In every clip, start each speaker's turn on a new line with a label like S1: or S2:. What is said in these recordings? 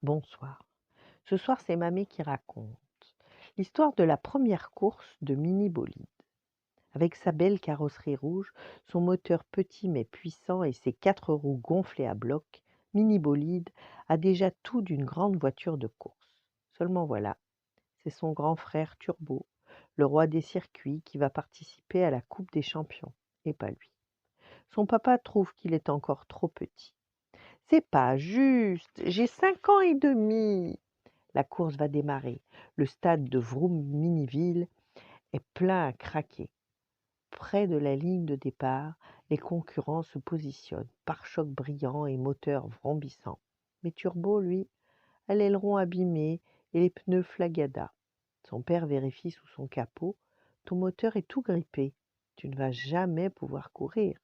S1: Bonsoir. Ce soir, c'est Mamé qui raconte l'histoire de la première course de Mini Bolide. Avec sa belle carrosserie rouge, son moteur petit mais puissant et ses 4 roues gonflées à bloc, Mini Bolide a déjà tout d'une grande voiture de course. Seulement voilà, c'est son grand frère Turbo, le roi des circuits, qui va participer à la Coupe des Champions, et pas lui. Son papa trouve qu'il est encore trop petit. C'est pas juste, j'ai 5 ans et demi. La course va démarrer. Le stade de Vroom-Miniville est plein à craquer. Près de la ligne de départ, les concurrents se positionnent, pare-chocs brillants et moteurs vrombissants. Mais Turbo, lui, a l'aileron abîmé et les pneus flagada. Son père vérifie sous son capot. Ton moteur est tout grippé. Tu ne vas jamais pouvoir courir.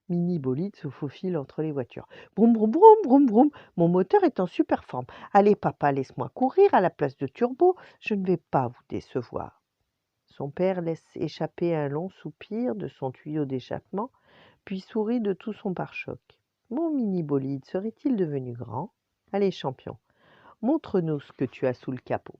S1: Mini Bolide se faufile entre les voitures. Broum, broum, broum, broum, broum. Mon moteur est en super forme. Allez, papa, laisse-moi courir à la place de Turbo. Je ne vais pas vous décevoir. Son père laisse échapper un long soupir de son tuyau d'échappement, puis sourit de tout son pare-choc. Mon mini bolide serait-il devenu grand? Allez, champion, montre-nous ce que tu as sous le capot.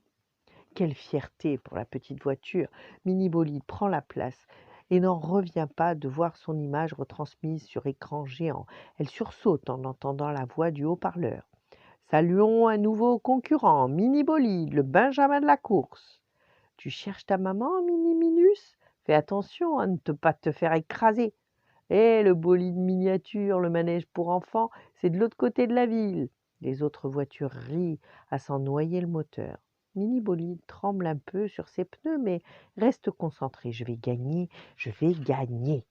S1: Quelle fierté pour la petite voiture. Mini Bolide prend la place et n'en revient pas de voir son image retransmise sur écran géant. Elle sursaute en entendant la voix du haut-parleur. Saluons un nouveau concurrent, Mini Bolide, le Benjamin de la course. Tu cherches ta maman, Mini Minus? Fais attention à ne pas te faire écraser. Eh, le bolide miniature, le manège pour enfants, c'est de l'autre côté de la ville. Les autres voitures rient à s'en noyer le moteur. Mini Bolide tremble un peu sur ses pneus, mais reste concentré. Je vais gagner, je vais gagner.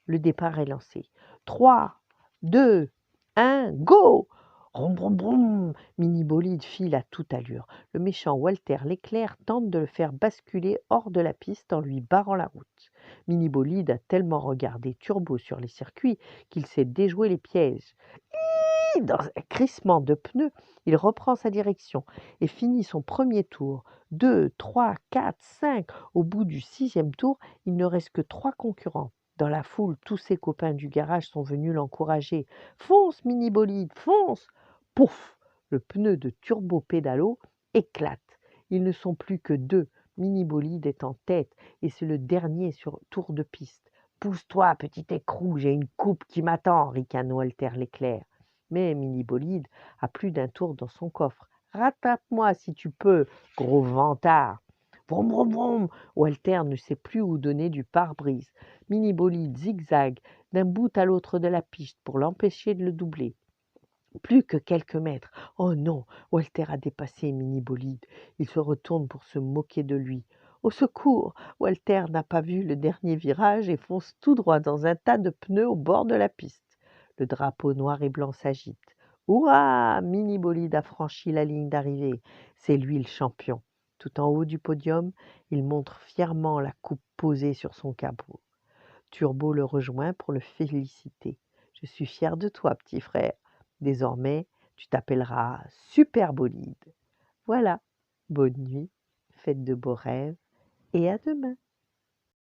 S1: Le départ est lancé. 3, 2, 1, go! Brum, brum, brum. Mini Bolide file à toute allure. Le méchant Walter Leclerc tente de le faire basculer hors de la piste en lui barrant la route. Mini Bolide a tellement regardé Turbo sur les circuits qu'il sait déjouer les pièges. Dans un crissement de pneus, il reprend sa direction et finit son premier tour. 2, 3, 4, 5. Au bout du 6e tour, il ne reste que 3 concurrents. Dans la foule, tous ses copains du garage sont venus l'encourager. Fonce, mini bolide, fonce! Pouf! Le pneu de Turbo Pédalo éclate. Ils ne sont plus que 2. Mini bolide est en tête et c'est le dernier sur tour de piste. Pousse-toi, petit écrou, j'ai une coupe qui m'attend, ricane Walter Leclerc. Mais Mini Bolide a plus d'un tour dans son coffre. Rattrape-moi si tu peux, gros vantard. Vroom, vroom, vroom. Walter ne sait plus où donner du pare-brise. Mini Bolide zigzague d'un bout à l'autre de la piste pour l'empêcher de le doubler. Plus que quelques mètres. Oh non, Walter a dépassé Mini Bolide. Il se retourne pour se moquer de lui. Au secours! Walter n'a pas vu le dernier virage et fonce tout droit dans un tas de pneus au bord de la piste. Le drapeau noir et blanc s'agite. Hurrah! Mini Bolide a franchi la ligne d'arrivée. C'est lui le champion. Tout en haut du podium, il montre fièrement la coupe posée sur son capot. Turbo le rejoint pour le féliciter. Je suis fier de toi, petit frère. Désormais, tu t'appelleras Super Bolide. Voilà. Bonne nuit, faites de beaux rêves et à demain.